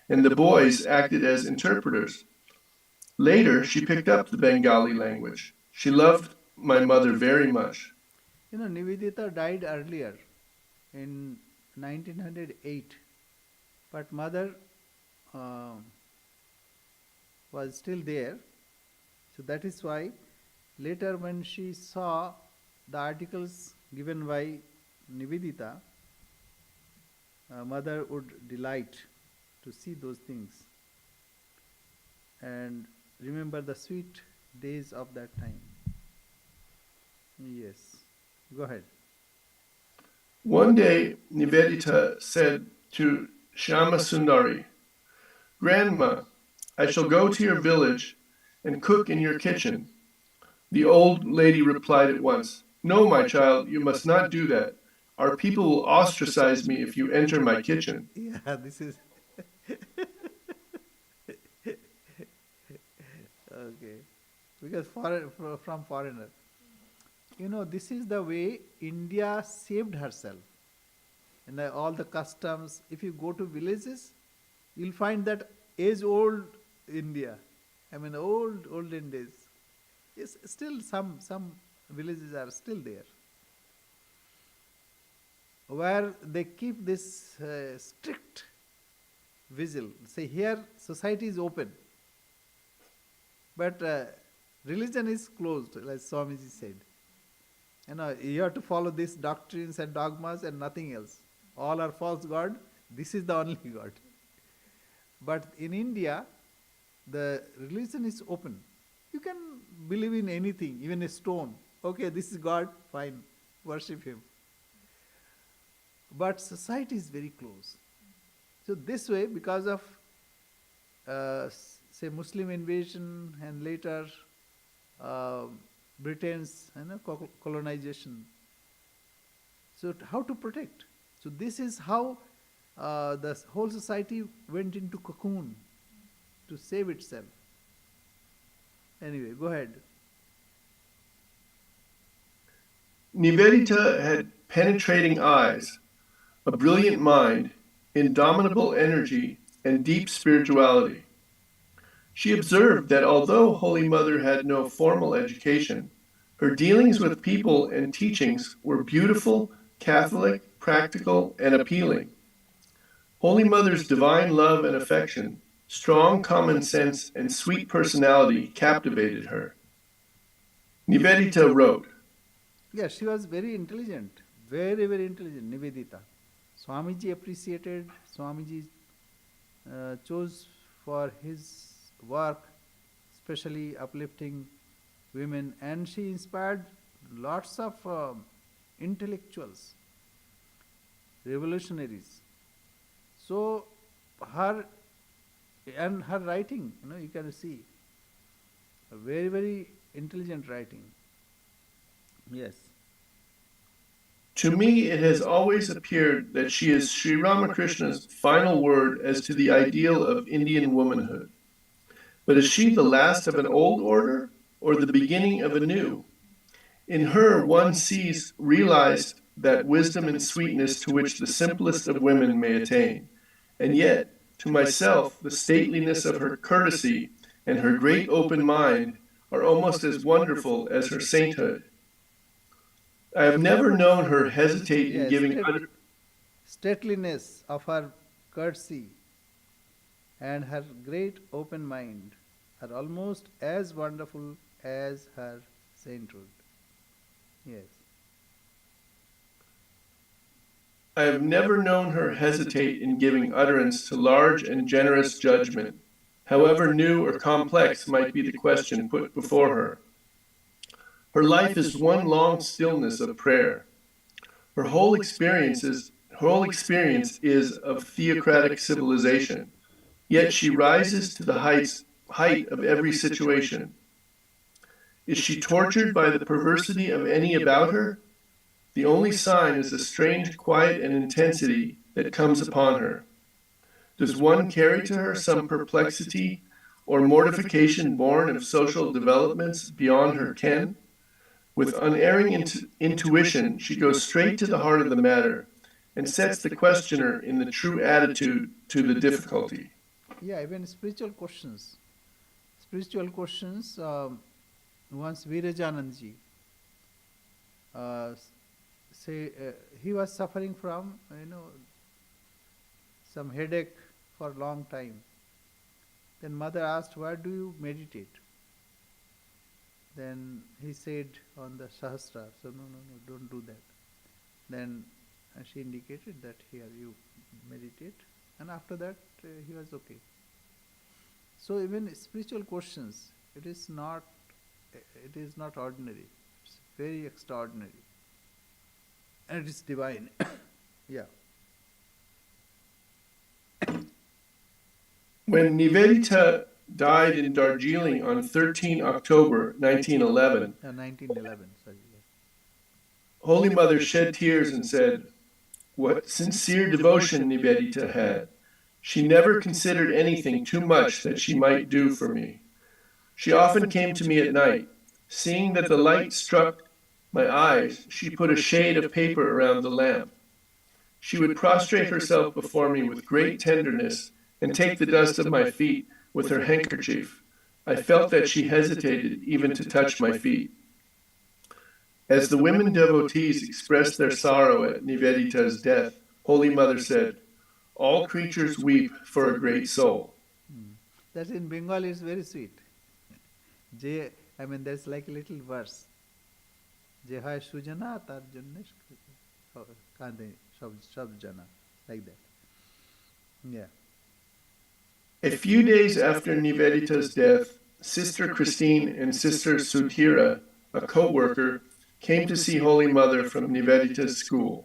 and the boys acted as interpreters. Later she picked up the Bengali language. She loved my mother very much. Nivedita died earlier, in 1908, but mother was still there. So that is why later when she saw the articles given by Nivedita, mother would delight to see those things and remember the sweet days of that time. Yes, go ahead. One day, Nivedita said to Shyama Sundari, Grandma, I shall go to your village and cook in your kitchen. The old lady replied at once, no, my child, you must not do that. Our people will ostracize me if you enter my kitchen. Yeah, this is okay. Because from foreigner. this is the way India saved herself. And all the customs, if you go to villages, you'll find that age old India. I mean, olden days. Yes, still some villages are still there, where they keep this strict vigil. Say here, society is open, but religion is closed, like Swamiji said. You have to follow these doctrines and dogmas and nothing else. All are false god. This is the only god. But in India, the religion is open. You can believe in anything, even a stone. Okay, this is God, fine, worship him. But society is very close. So this way, because of say Muslim invasion and later Britain's colonization. So how to protect? So this is how the whole society went into cocoon to save itself. Anyway, go ahead. Nivedita had penetrating eyes, a brilliant mind, indomitable energy, and deep spirituality. She observed that although Holy Mother had no formal education, her dealings with people and teachings were beautiful, Catholic, practical, and appealing. Holy Mother's divine love and affection, strong common sense, and sweet personality captivated her. Nivedita wrote, Yes, she was very intelligent, very, very intelligent, Nivedita. Swamiji appreciated, Swamiji chose for his work, especially uplifting women, and she inspired lots of intellectuals, revolutionaries. So her writing, you can see, a very, very intelligent writing. Yes. To me, it has always appeared that she is Sri Ramakrishna's final word as to the ideal of Indian womanhood. But is she the last of an old order or the beginning of a new? In her, one sees realized that wisdom and sweetness to which the simplest of women may attain. And yet, to myself, the stateliness of her courtesy and her great open mind are almost as wonderful as her sainthood. I have never known her hesitate in giving stateliness of her courtesy and her great open mind are almost as wonderful as her sainthood. Yes. I have never known her hesitate in giving utterance to large and generous judgment, however new or complex might be the question put before her. Her life is one long stillness of prayer. Her whole experience is of theocratic civilization, yet she rises to the height of every situation. Is she tortured by the perversity of any about her? The only sign is a strange quiet and intensity that comes upon her. Does one carry to her some perplexity or mortification born of social developments beyond her ken? With unerring intuition, she goes straight to the heart of the matter and sets the questioner in the true attitude to the difficulty. Yeah, even spiritual questions. Once Virajanandji he was suffering from some headache for a long time. Then mother asked, where do you meditate? Then he said on the Sahasra. So no, don't do that. Then she indicated that here you meditate, and after that he was okay. So even spiritual questions, it is not ordinary. It's very extraordinary, and it is divine. Yeah. When Nivedita died in Darjeeling on 13 October 1911, 1911, sorry. Holy Mother shed tears and said, "What sincere devotion Nivedita had. She never considered anything too much that she might do for me. She often came to me at night, seeing that the light struck my eyes, she put a shade of paper around the lamp. She would prostrate herself before me with great tenderness and take the dust of my feet with her handkerchief. I felt that she hesitated even to touch my feet. As the women devotees expressed their sorrow at Nivedita's death, Holy Mother said, "All creatures weep for a great soul." That's in Bengal, it's very sweet. There's like a little verse. যে হয় সুজনা তার জন্য কাঁদে সব জনা, like that. Yeah. A few days after Nivedita's death, Sister Christine and Sister Sudhira, a co-worker, came to see Holy Mother from Nivedita's school.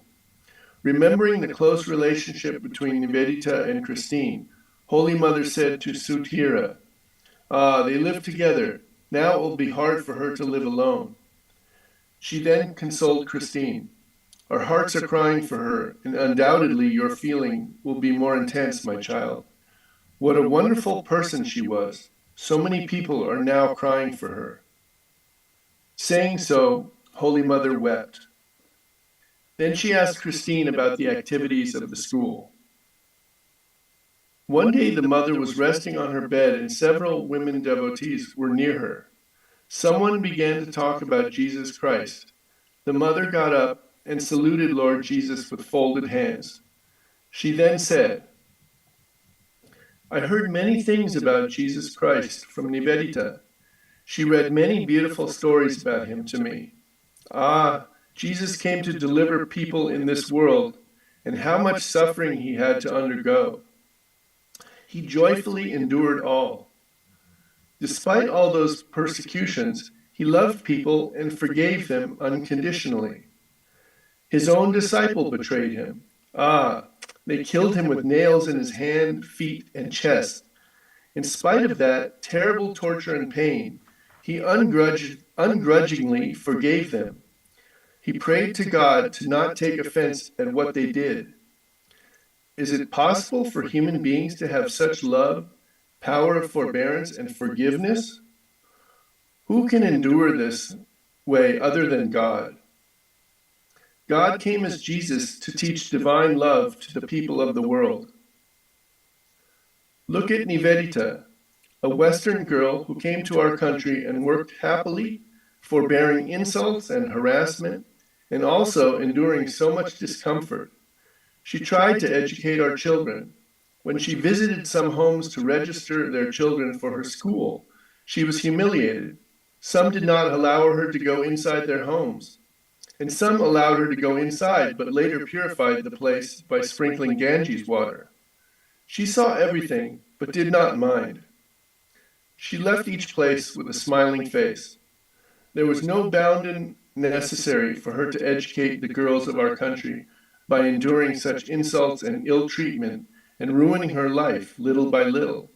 Remembering the close relationship between Nivedita and Christine, Holy Mother said to Sudhira, "Ah, they live together. Now it will be hard for her to live alone." She then consoled Christine. "Our hearts are crying for her, and undoubtedly your feeling will be more intense, my child. What a wonderful person she was. So many people are now crying for her." Saying so, Holy Mother wept. Then she asked Christine about the activities of the school. One day the mother was resting on her bed and several women devotees were near her. Someone began to talk about Jesus Christ. The mother got up and saluted Lord Jesus with folded hands. She then said, "I heard many things about Jesus Christ from Nivedita. She read many beautiful stories about him to me. Ah, Jesus came to deliver people in this world, and how much suffering he had to undergo. He joyfully endured all. Despite all those persecutions, he loved people and forgave them unconditionally. His own disciple betrayed him. Ah, they killed him with nails in his hand, feet, and chest. In spite of that terrible torture and pain, he ungrudgingly forgave them. He prayed to God to not take offense at what they did. Is it possible for human beings to have such love, power of forbearance, and forgiveness? Who can endure this way other than God? God came as Jesus to teach divine love to the people of the world. Look at Nivedita, a Western girl who came to our country and worked happily, forbearing insults and harassment, and also enduring so much discomfort. She tried to educate our children. When she visited some homes to register their children for her school, she was humiliated. Some did not allow her to go inside their homes, and some allowed her to go inside but later purified the place by sprinkling Ganges water. She saw everything but did not mind. She left each place with a smiling face. There was no bounding necessary for her to educate the girls of our country by enduring such insults and ill treatment and ruining her life little by little.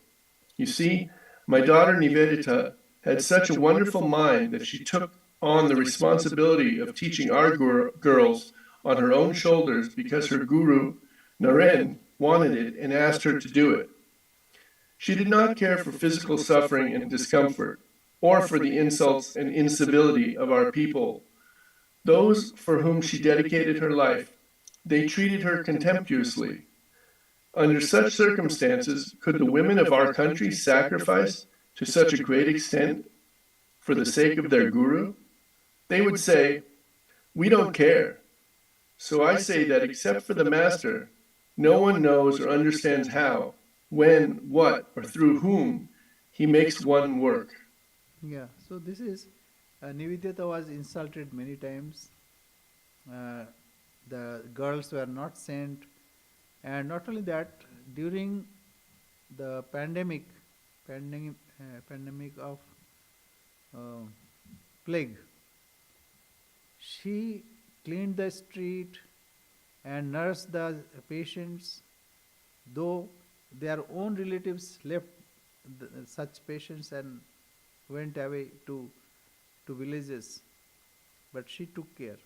You see, my daughter Nivedita had such a wonderful mind that she took on the responsibility of teaching our girls on her own shoulders because her guru, Naren, wanted it and asked her to do it. She did not care for physical suffering and discomfort, or for the insults and incivility of our people. Those for whom she dedicated her life, they treated her contemptuously. Under such circumstances, could the women of our country sacrifice to such a great extent for the sake of their guru? They would say, "We don't care." So I say that except for the master, no one knows or understands how, when, what, or through whom he makes one work. Yeah, so this is Nivedita was insulted many times. The girls were not sent, and not only that, during the pandemic of plague, she cleaned the street and nursed the patients, though their own relatives left such patients and went away to villages, but she took care.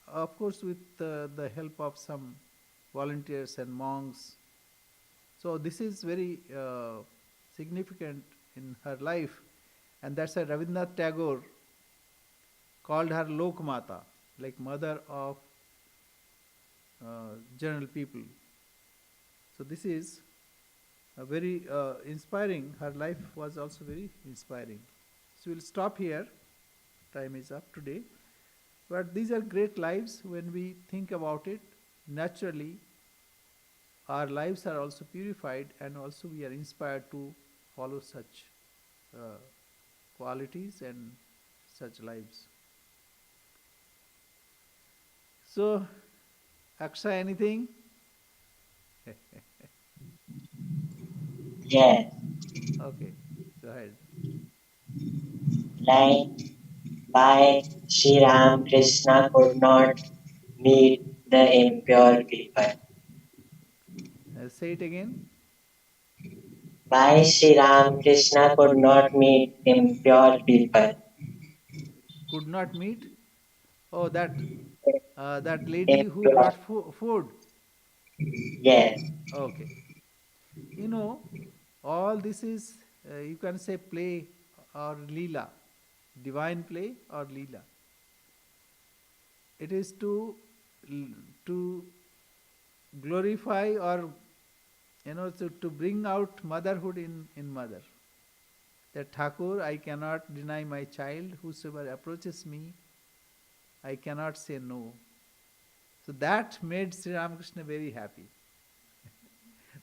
Of course, with the help of some volunteers and monks. So this is very significant in her life, and that's why Rabindranath Tagore called her Lokmata, like mother of general people. So this is a very inspiring. Her life was also very inspiring. So we'll stop here. Time is up today. But these are great lives when we think about it. Naturally, our lives are also purified, and also we are inspired to follow such uh, qualities and such lives. So, Akshay, anything? Yes, Okay, go ahead. like why Sri Ram Krishna could not meet the impure people. Say it again. Why Sri Ram Krishna could not meet impure people. Could not meet. Oh, that lady who Impure, brought food. yes, Okay. You know, all this is, you can say, play or leela, divine play or leela. It is to glorify, or to bring out motherhood in mother. That Thakur, I cannot deny my child. Whosoever approaches me, I cannot say no. So that made Sri Ramakrishna very happy.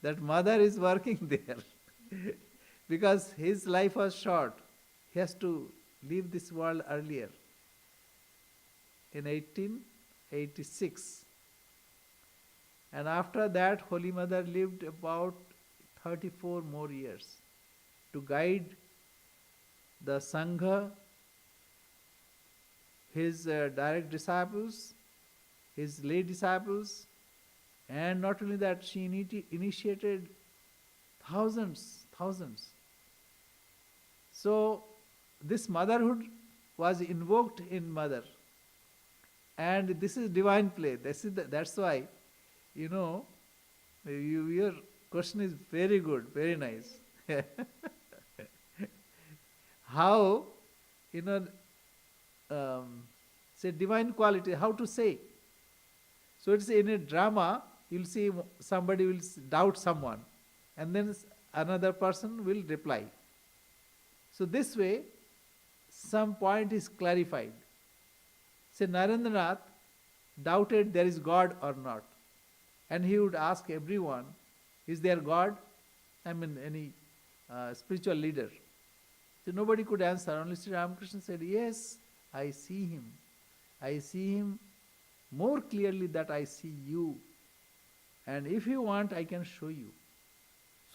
That mother is working there. Because his life was short. He has to leave this world earlier, in 1886. And after that, Holy Mother lived about 34 more years to guide the Sangha, his direct disciples, his lay disciples, and not only that, she initiated thousands. So, this motherhood was invoked in mother, and this is divine play. That's why, you know, your question is very good, very nice. How, you know, say divine quality, how to say. So it's in a drama, you'll see somebody will doubt someone, and then another person will reply. So this way, some point is clarified. Say Narendranath doubted there is God or not. And he would ask everyone, is there God? I mean, any spiritual leader. So nobody could answer. Only Sri Ramakrishna said, yes, I see him. I see him more clearly that I see you. And if you want, I can show you.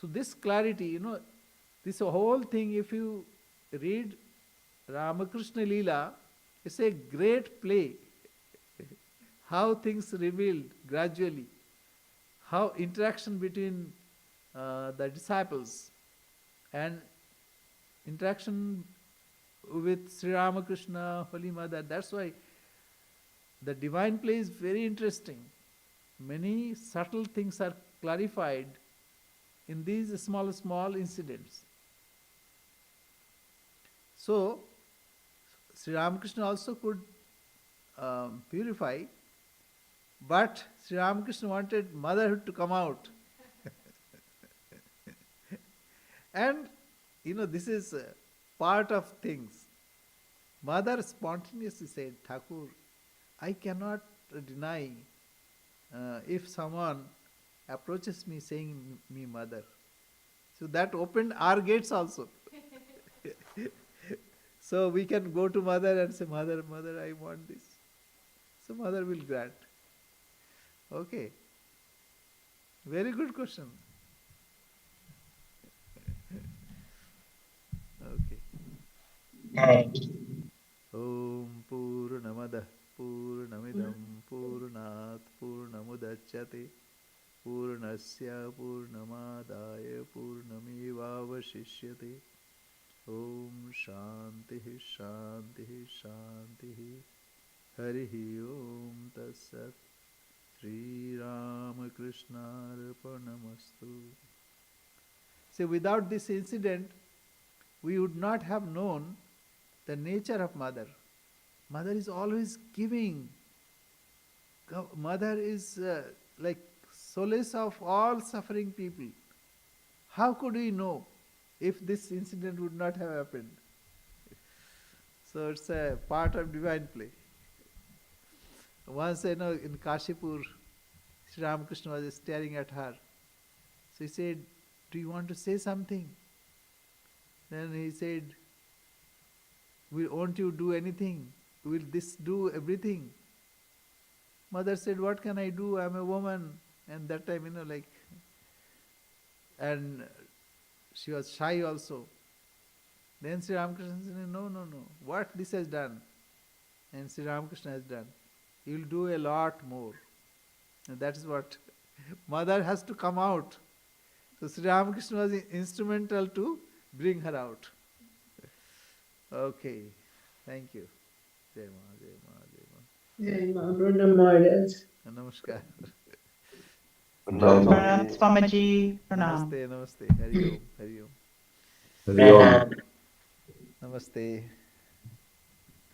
So this clarity, this whole thing, if you read Ramakrishna Leela, it's a great play. How things revealed gradually, how interaction between the disciples and interaction with Sri Ramakrishna, Holy Mother. That's why the divine play is very interesting. Many subtle things are clarified in these small incidents. So, Sri Ramakrishna also could purify, but Sri Ramakrishna wanted motherhood to come out. And, this is part of things. Mother spontaneously said, Thakur, I cannot deny if someone approaches me saying me mother. So that opened our gates also. So we can go to mother and say, mother, I want this. So mother will grant. Okay. Very good question. Okay. thank you. Om Purnamada Purnamidam Purnat Purnamudachyate Purnasya Purnamadaya Purnamevavashishyate. Om Shanti Shanti Shanti. Harihi Om Tatsat. Sri Ramakrishna Arpanamastu. See, without this incident, we would not have known the nature of mother. Mother is always giving. Mother is like solace of all suffering people. How could we know if this incident would not have happened? So it's a part of divine play. Once, in Kashipur, Sri Ramakrishna was staring at her. So he said, "Do you want to say something?" Then he said, "Won't you do anything? Will this do everything?" Mother said, "What can I do? I'm a woman." And that time, and she was shy also. Then Sri Ramakrishna said, "No, no, no. What this has done, and Sri Ramakrishna has done, you will do a lot more." And that is what Mother has to come out. So Sri Ramakrishna was instrumental to bring her out. Okay. Thank you. Jai Ma, Jai Ma, Jai Ma. Jai Ma, Pranam Maharaj. Namaskar. Pranam Swamiji. Pranam. Namaste, namaste. Hari Om, Hari Om. Pranam. Namaste.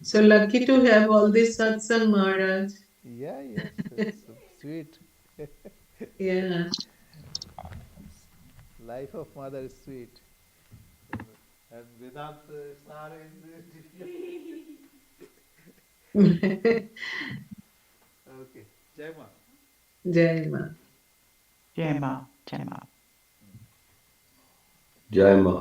So lucky to have all this satsang, Maharaj. Yeah, yes. It's so sweet. Yeah. Life of Mother is sweet. And Vedanta Sar is difficult. Okay. Jai Ma. Jai Ma. Jai Ma. Jai Ma. Jai Ma.